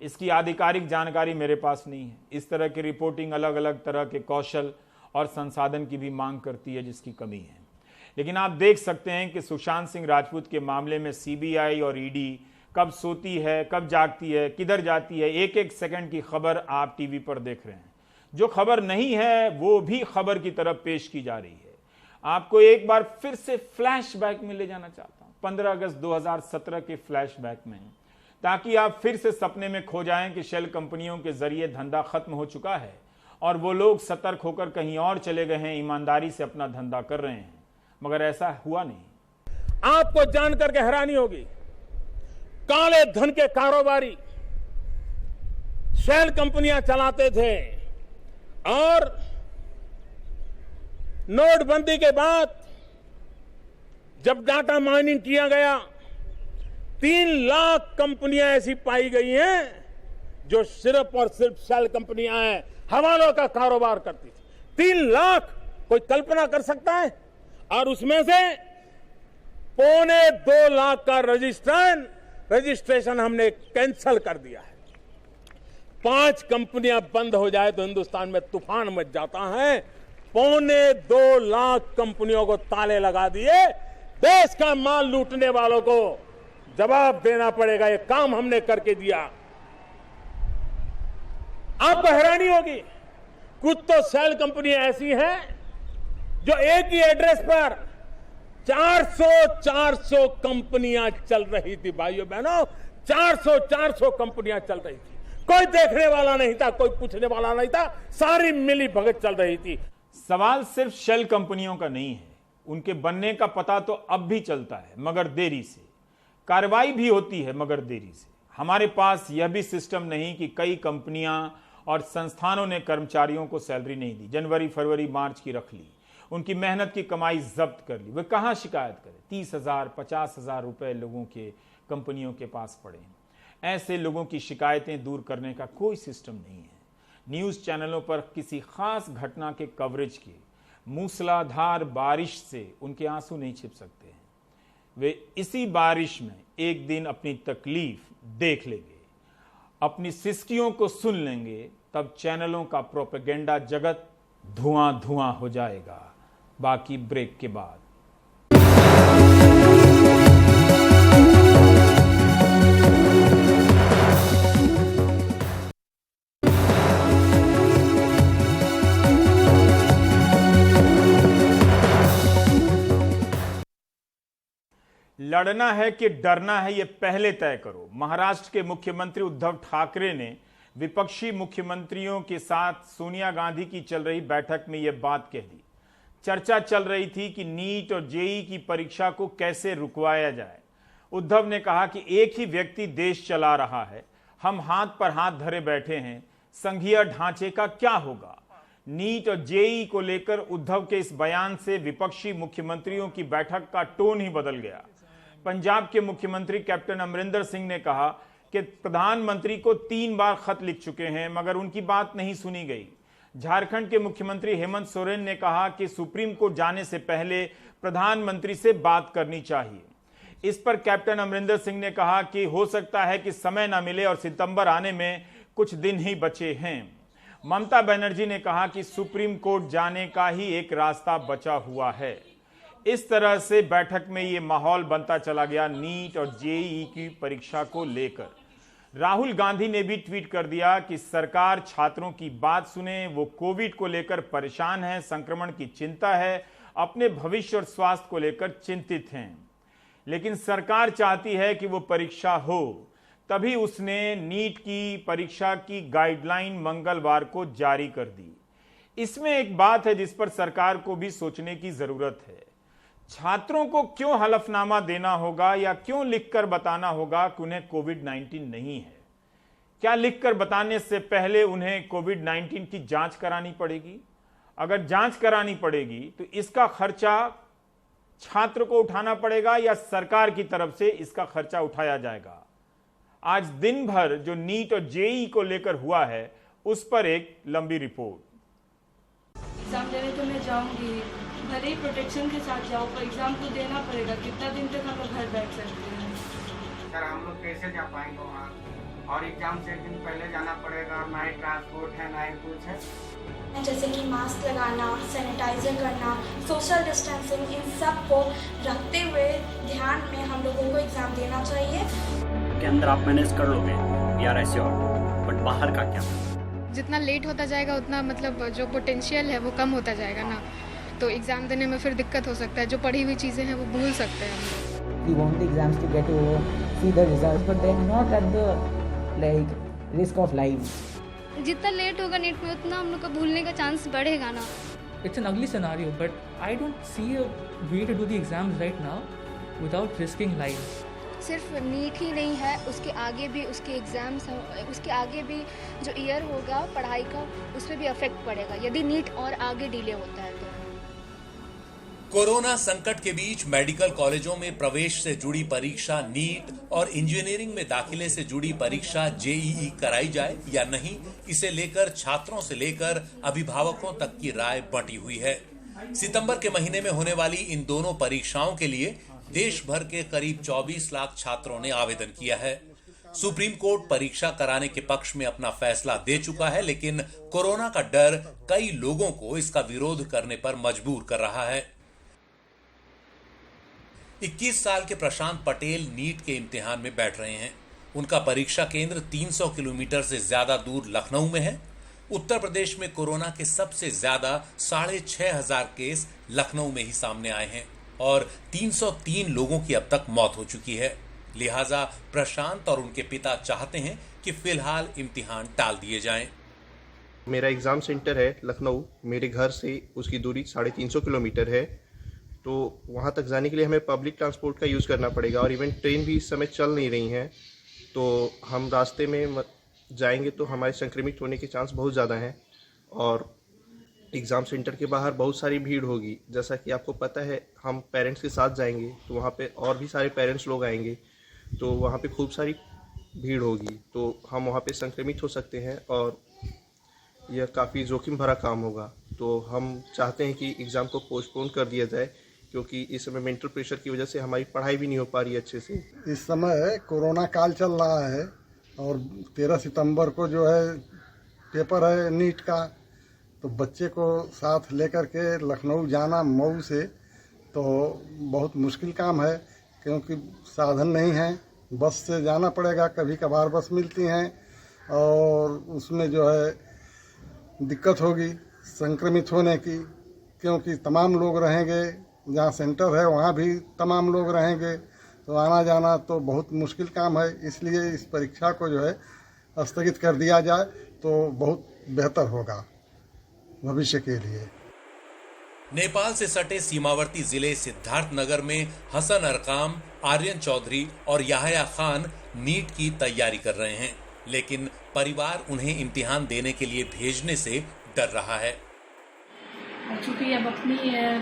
इसकी आधिकारिक जानकारी मेरे पास नहीं है। इस तरह की रिपोर्टिंग अलग अलग तरह के कौशल और संसाधन की भी मांग करती है, जिसकी कमी है। लेकिन आप देख सकते हैं कि सुशांत सिंह राजपूत के मामले में सीबीआई और ईडी कब सोती है, कब जागती है, किधर जाती है, एक एक सेकंड की खबर आप टीवी पर देख रहे हैं। जो खबर नहीं है वो भी खबर की तरफ पेश की जा रही है। आपको एक बार फिर से फ्लैशबैक में ले जाना चाहता हूं, 15 अगस्त 2017 के फ्लैशबैक में, ताकि आप फिर से सपने में खो जाएं कि शेल कंपनियों के जरिए धंधा खत्म हो चुका है और वो लोग सतर्क होकर कहीं और चले गए हैं, ईमानदारी से अपना धंधा कर रहे हैं। मगर ऐसा हुआ नहीं। आपको जानकर के हैरानी होगी, काले धन के कारोबारी शेल कंपनियां चलाते थे और नोटबंदी के बाद जब डाटा माइनिंग किया गया, 3 लाख कंपनियां ऐसी पाई गई हैं जो सिर्फ और सिर्फ शेल कंपनियां हैं, हवालों का कारोबार करती थी। 3 लाख, कोई कल्पना कर सकता है? और उसमें से 2.25 लाख का रजिस्ट्रेशन हमने कैंसिल कर दिया है। 5 कंपनियां बंद हो जाए तो हिंदुस्तान में तूफान मच जाता है। 2.25 लाख कंपनियों को ताले लगा दिए। देश का माल लूटने वालों को जवाब देना पड़ेगा, ये काम हमने करके दिया। आपको हैरानी होगी, कुछ तो शेल कंपनियां ऐसी हैं जो एक ही एड्रेस पर 400 कंपनियां चल रही थी। भाइयों बहनों, 400 कंपनियां चल रही थी। कोई देखने वाला नहीं था, कोई पूछने वाला नहीं था, सारी मिली भगत चल रही थी। सवाल सिर्फ शेल कंपनियों का नहीं है, उनके बनने का पता तो अब भी चलता है, मगर देरी से। कार्रवाई भी होती है, मगर देरी से। हमारे पास यह भी सिस्टम नहीं कि कई कंपनियां और संस्थानों ने कर्मचारियों को सैलरी नहीं दी, जनवरी, फरवरी, मार्च की रख ली, उनकी मेहनत की कमाई जब्त कर ली। वे कहां शिकायत करें? 30,000, 50,000 रुपए लोगों के कंपनियों के पास पड़े। ऐसे लोगों की शिकायतें दूर करने का कोई सिस्टम नहीं है। न्यूज़ चैनलों पर किसी खास घटना के कवरेज की मूसलाधार बारिश से उनके आंसू नहीं छिप सकते हैं। वे इसी बारिश में एक दिन अपनी तकलीफ देख लेंगे, अपनी सिस्कियों को सुन लेंगे, तब चैनलों का प्रोपेगेंडा जगत धुआं धुआं हो जाएगा। बाकी ब्रेक के बाद। लड़ना है कि डरना है, ये पहले तय करो। महाराष्ट्र के मुख्यमंत्री उद्धव ठाकरे ने विपक्षी मुख्यमंत्रियों के साथ सोनिया गांधी की चल रही बैठक में यह बात कह दी। चर्चा चल रही थी कि नीट और जेईई की परीक्षा को कैसे रुकवाया जाए। उद्धव ने कहा कि एक ही व्यक्ति देश चला रहा है, हम हाथ पर हाथ धरे बैठे हैं, संघीय ढांचे का क्या होगा। नीट और जेईई को लेकर उद्धव के इस बयान से विपक्षी मुख्यमंत्रियों की बैठक का टोन ही बदल गया। पंजाब के मुख्यमंत्री कैप्टन अमरिंदर सिंह ने कहा कि प्रधानमंत्री को 3 बार खत लिख चुके हैं, मगर उनकी बात नहीं सुनी गई। झारखंड के मुख्यमंत्री हेमंत सोरेन ने कहा कि सुप्रीम कोर्ट जाने से पहले प्रधानमंत्री से बात करनी चाहिए। इस पर कैप्टन अमरिंदर सिंह ने कहा कि हो सकता है कि समय न मिले और सितंबर आने में कुछ दिन ही बचे हैं। ममता बनर्जी ने कहा कि सुप्रीम कोर्ट जाने का ही एक रास्ता बचा हुआ है। इस तरह से बैठक में ये माहौल बनता चला गया नीट और जेईई की परीक्षा को लेकर। राहुल गांधी ने भी ट्वीट कर दिया कि सरकार छात्रों की बात सुने, वो कोविड को लेकर परेशान है, संक्रमण की चिंता है, अपने भविष्य और स्वास्थ्य को लेकर चिंतित हैं, लेकिन सरकार चाहती है कि वो परीक्षा हो। तभी उसने नीट की परीक्षा की गाइडलाइन मंगलवार को जारी कर दी। इसमें एक बात है जिस पर सरकार को भी सोचने की जरूरत है। छात्रों को क्यों हलफनामा देना होगा या क्यों लिखकर बताना होगा कि उन्हें कोविड-19 नहीं है? क्या लिखकर बताने से पहले उन्हें कोविड-19 की जांच करानी पड़ेगी? अगर जांच करानी पड़ेगी तो इसका खर्चा छात्र को उठाना पड़ेगा या सरकार की तरफ से इसका खर्चा उठाया जाएगा? आज दिन भर जो नीट और जेईई को लेकर हुआ है उस पर एक लंबी रिपोर्ट। एग्जाम देने तो मैं जाऊंगी, भले ही प्रोटेक्शन के साथ जाऊं, पर एग्जाम तो देना पड़ेगा। कितना दिन तक हम लोग घर बैठ सकते हैं? सर हम लोग कैसे जा पाएंगे वहाँ? और एग्जाम से एक दिन पहले जाना पड़ेगा, ना ही ट्रांसपोर्ट है ना ही कुछ है। जैसे कि मास्क लगाना, सैनिटाइजर करना, सोशल डिस्टेंसिंग, इन सब को रखते हुए ध्यान में हम लोगों को एग्जाम देना चाहिए। के अंदर आप मैनेज कर लोगे, वी आर एश्योर, बट बाहर का क्या? जितना लेट होता जाएगा उतना मतलब जो पोटेंशियल है वो कम होता जाएगा ना, तो एग्जाम देने में फिर दिक्कत हो सकता है। जो पढ़ी हुई चीज़ें हैं वो भूल सकते हैं हम लोग। We want the exams to get over, see the results, but then not at the risk of lives. जितना लेट होगा नीट में उतना हम लोग का भूलने का चांस बढ़ेगा ना। It's an ugly scenario, but I don't see a way to do the exams right now without risking lives. सिर्फ नीट ही नहीं है, उसके आगे भी उसके एग्जाम्स, उसके आगे भी जो ईयर होगा पढ़ाई का उस पर भी अफेक्ट पड़ेगा यदि नीट और आगे डिले होता है तो। कोरोना संकट के बीच मेडिकल कॉलेजों में प्रवेश से जुड़ी परीक्षा नीट और इंजीनियरिंग में दाखिले से जुड़ी परीक्षा जेईई कराई जाए या नहीं, इसे लेकर छात्रों से लेकर अभिभावकों तक की राय बंटी हुई है। सितंबर के महीने में होने वाली इन दोनों परीक्षाओं के लिए देश भर के करीब 24 लाख छात्रों ने आवेदन किया है। सुप्रीम कोर्ट परीक्षा कराने के पक्ष में अपना फैसला दे चुका है, लेकिन कोरोना का डर कई लोगों को इसका विरोध करने पर मजबूर कर रहा है। 21 साल के प्रशांत पटेल नीट के इम्तिहान में बैठ रहे हैं। उनका परीक्षा केंद्र 300 किलोमीटर से ज्यादा दूर लखनऊ में है। उत्तर प्रदेश में कोरोना के सबसे ज्यादा 6,500 केस लखनऊ में ही सामने आए हैं और 303 लोगों की अब तक मौत हो चुकी है। लिहाजा प्रशांत और उनके पिता चाहते हैं कि फिलहाल इम्तिहान टाल दिए जाएं। मेरा एग्ज़ाम सेंटर है लखनऊ, मेरे घर से उसकी दूरी 350 किलोमीटर है, तो वहाँ तक जाने के लिए हमें पब्लिक ट्रांसपोर्ट का यूज़ करना पड़ेगा और इवन ट्रेन भी इस समय चल नहीं रही हैं, तो हम रास्ते में जाएंगे तो हमारे संक्रमित होने के चांस बहुत ज़्यादा हैं और एग्ज़ाम सेंटर के बाहर बहुत सारी भीड़ होगी। जैसा कि आपको पता है हम पेरेंट्स के साथ जाएंगे तो वहाँ पे और भी सारे पेरेंट्स लोग आएंगे, तो वहाँ पे खूब सारी भीड़ होगी, तो हम वहाँ पे संक्रमित हो सकते हैं और यह काफ़ी जोखिम भरा काम होगा। तो हम चाहते हैं कि एग्ज़ाम को पोस्टपोन कर दिया जाए, क्योंकि इस समय मेंटल प्रेशर की वजह से हमारी पढ़ाई भी नहीं हो पा रही है अच्छे से। इस समय कोरोना काल चल रहा है और 13 सितंबर को जो है पेपर है नीट का, तो बच्चे को साथ लेकर के लखनऊ जाना मऊ से तो बहुत मुश्किल काम है, क्योंकि साधन नहीं है, बस से जाना पड़ेगा। कभी कभार बस मिलती हैं और उसमें जो है दिक्कत होगी संक्रमित होने की, क्योंकि तमाम लोग रहेंगे, जहाँ सेंटर है वहाँ भी तमाम लोग रहेंगे, तो आना जाना तो बहुत मुश्किल काम है। इसलिए इस परीक्षा को जो है स्थगित कर दिया जाए तो बहुत बेहतर होगा भविष्य के लिए। नेपाल से सटे सीमावर्ती जिले सिद्धार्थनगर में हसन अरकाम, आर्यन चौधरी और याहया खान नीट की तैयारी कर रहे हैं, लेकिन परिवार उन्हें इम्तिहान देने के लिए भेजने से डर रहा है। चूँकि अब अपनी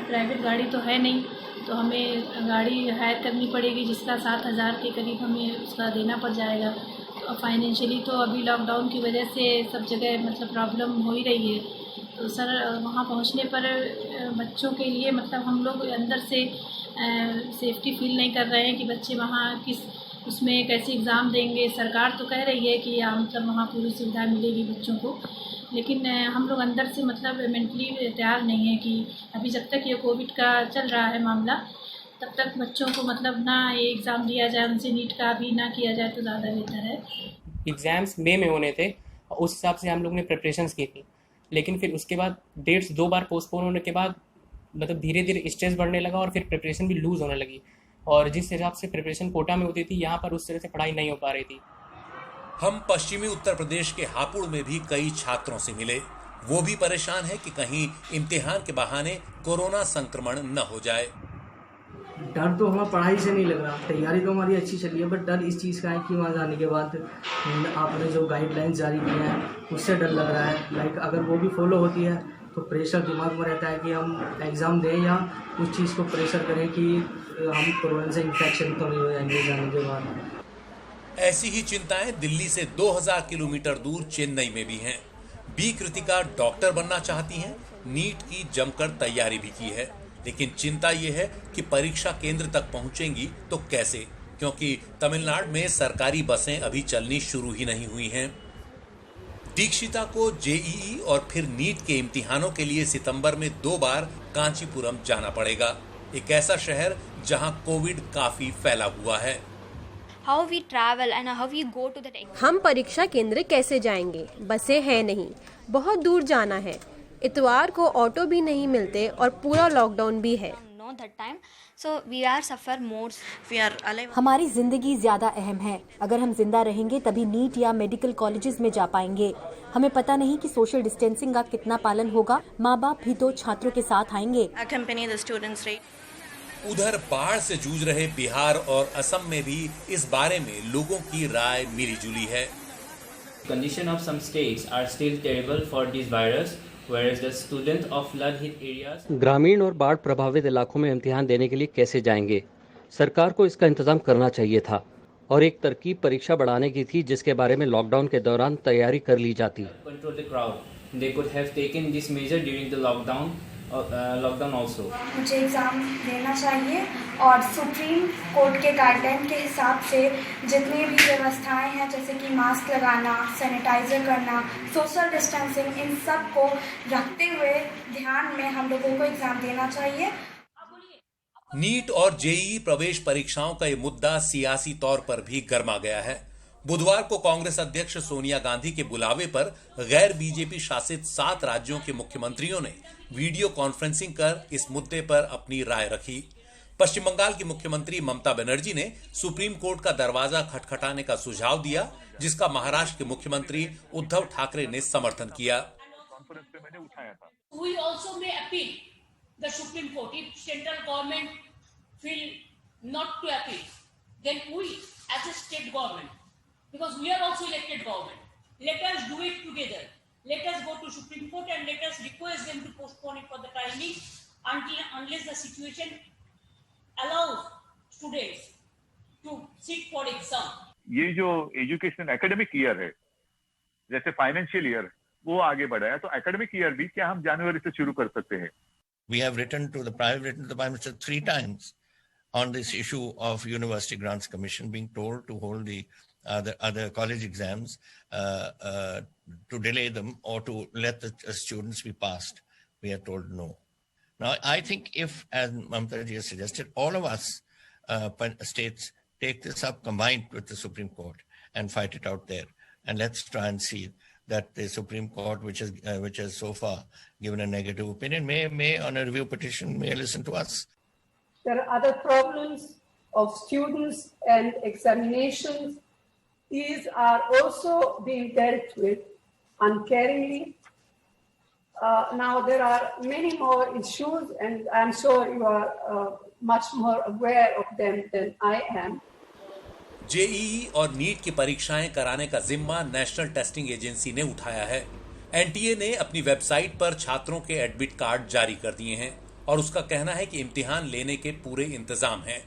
प्राइवेट गाड़ी तो है नहीं, तो हमें गाड़ी हायर करनी पड़ेगी, जिसका 7,000 के करीब हमें उसका देना पड़ जाएगा। तो फाइनेंशियली तो अभी लॉकडाउन की वजह से सब जगह मतलब प्रॉब्लम हो ही रही है, तो सर वहाँ पहुँचने पर बच्चों के लिए मतलब हम लोग अंदर से सेफ्टी फील नहीं कर रहे हैं कि बच्चे वहाँ किस उसमें कैसे एग्ज़ाम देंगे। सरकार तो कह रही है कि मतलब वहाँ पूरी सुविधा मिलेगी बच्चों को, लेकिन हम लोग अंदर से मतलब मेंटली तैयार नहीं है कि अभी जब तक ये कोविड का चल रहा है मामला तब तक बच्चों को मतलब ना ये एग्ज़ाम दिया जाए, उनसे नीट का भी ना किया जाए तो ज़्यादा बेहतर है। एग्ज़ाम्स मई में होने थे, उस हिसाब से हम लोग ने प्रिपरेशंस की थी, लेकिन फिर उसके बाद डेट्स 2 बार पोस्टपोन होने के बाद मतलब धीरे धीरे स्ट्रेस बढ़ने लगा और फिर प्रिपरेशन भी लूज़ होने लगी, और जिस हिसाब से प्रिपरेशन कोटा में होती थी यहाँ पर उस तरह से पढ़ाई नहीं हो पा रही थी। हम पश्चिमी उत्तर प्रदेश के हापुड़ में भी कई छात्रों से मिले। वो भी परेशान है कि कहीं इम्तिहान के बहाने कोरोना संक्रमण न हो जाए। डर तो हमें पढ़ाई से नहीं लग रहा, तैयारी तो हमारी अच्छी चली है, बट डर इस चीज़ का है कि वहाँ जाने के बाद आपने जो गाइडलाइंस जारी किए हैं उससे डर लग रहा है। लाइक अगर वो भी फॉलो होती है तो प्रेशर दिमाग में रहता है कि हम एग्ज़ाम दें या उस चीज़ को प्रेशर करें कि हम कोरोना से इन्फेक्शन तो नहीं हो जाएंगे जाने के बाद। ऐसी ही चिंताएं दिल्ली से 2000 किलोमीटर दूर चेन्नई में भी हैं। बी कृतिका डॉक्टर बनना चाहती हैं, नीट की जमकर तैयारी भी की है, लेकिन चिंता ये है कि परीक्षा केंद्र तक पहुंचेंगी तो कैसे, क्योंकि तमिलनाडु में सरकारी बसें अभी चलनी शुरू ही नहीं हुई हैं। दीक्षिता को जेईई और फिर नीट के इम्तिहानों के लिए सितंबर में 2 बार कांचीपुरम जाना पड़ेगा, एक ऐसा शहर जहां कोविड काफी फैला हुआ है। How we travel and how we go to the हम परीक्षा केंद्र कैसे जाएंगे? बसें हैं नहीं, बहुत दूर जाना है, इतवार को ऑटो भी नहीं मिलते और पूरा लॉकडाउन भी है। हमारी जिंदगी ज्यादा अहम है। अगर हम जिंदा रहेंगे तभी नीट या मेडिकल कॉलेजेस में जा पाएंगे। हमें पता नहीं कि सोशल डिस्टेंसिंग का कितना पालन होगा। माँ बाप भी तो छात्रों के साथ आएंगे। उधर बाढ़ से जूझ रहे बिहार और असम में भी इस बारे में लोगों की राय मिली जुली है। Condition of some states are still terrible for this virus, whereas the students of flood hit areas. ग्रामीण और बाढ़ प्रभावित इलाकों में इम्तिहान देने के लिए कैसे जाएंगे? सरकार को इसका इंतजाम करना चाहिए था, और एक तरकीब परीक्षा बढ़ाने की थी जिसके बारे में लॉकडाउन के दौरान तैयारी कर ली जाती। Control the crowd. They could have taken this measure during the lockdown also. मुझे एग्ज़ाम देना चाहिए और सुप्रीम कोर्ट के गाइडलाइन के हिसाब से जितनी भी व्यवस्थाएं हैं जैसे कि मास्क लगाना, सैनिटाइजर करना, सोशल डिस्टेंसिंग, इन सब को रखते हुए ध्यान में हम लोगों को एग्ज़ाम देना चाहिए। नीट और जेईई प्रवेश परीक्षाओं का ये मुद्दा सियासी तौर पर भी गर्मा गया है। बुधवार को कांग्रेस अध्यक्ष सोनिया गांधी के बुलावे पर गैर बीजेपी शासित 7 राज्यों के मुख्यमंत्रियों ने वीडियो कॉन्फ्रेंसिंग कर इस मुद्दे पर अपनी राय रखी। पश्चिम बंगाल की मुख्यमंत्री ममता बनर्जी ने सुप्रीम कोर्ट का दरवाजा खटखटाने का सुझाव दिया, जिसका महाराष्ट्र के मुख्यमंत्री उद्धव ठाकरे ने समर्थन किया। We also may appeal the Supreme Court if central government feel not to appeal, then we as a state government, because we are also elected government, let us do it together. Let us go to Supreme Court and let us request them to postpone it for the time being unless the situation allows students to sit for exam. ये जो education academic year है, जैसे financial year, वो आगे बढ़ा है, तो academic year भी क्या हम जनवरी से शुरू कर सकते हैं? We have written to the Prime Minister 3 times on this issue of University Grants Commission being told to hold the other college exams, to delay them or to let the students be passed. We are told no. Now, I think if, as Mamata ji has suggested, all of us states take this up combined with the Supreme Court and fight it out there, and let's try and see that the Supreme Court, which has so far given a negative opinion, may on a review petition, may listen to us. There are other problems of students and examinations. These are also being dealt with uncaringly. Now there are many more issues, and I'm sure you are much more aware of them than I am. JEE और NEET की परीक्षाएं कराने का जिम्मा national testing agency ने उठाया है। NTA ने अपनी वेबसाइट पर छात्रों के एडमिट कार्ड जारी कर दिए हैं और उसका कहना है कि इम्तिहान लेने के पूरे इंतजाम हैं।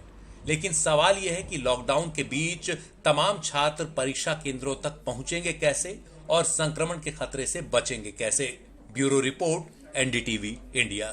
लेकिन सवाल यह है कि लॉकडाउन के बीच तमाम छात्र परीक्षा केंद्रों तक पहुंचेंगे कैसे और संक्रमण के खतरे से बचेंगे कैसे। Bureau report, NDTV India.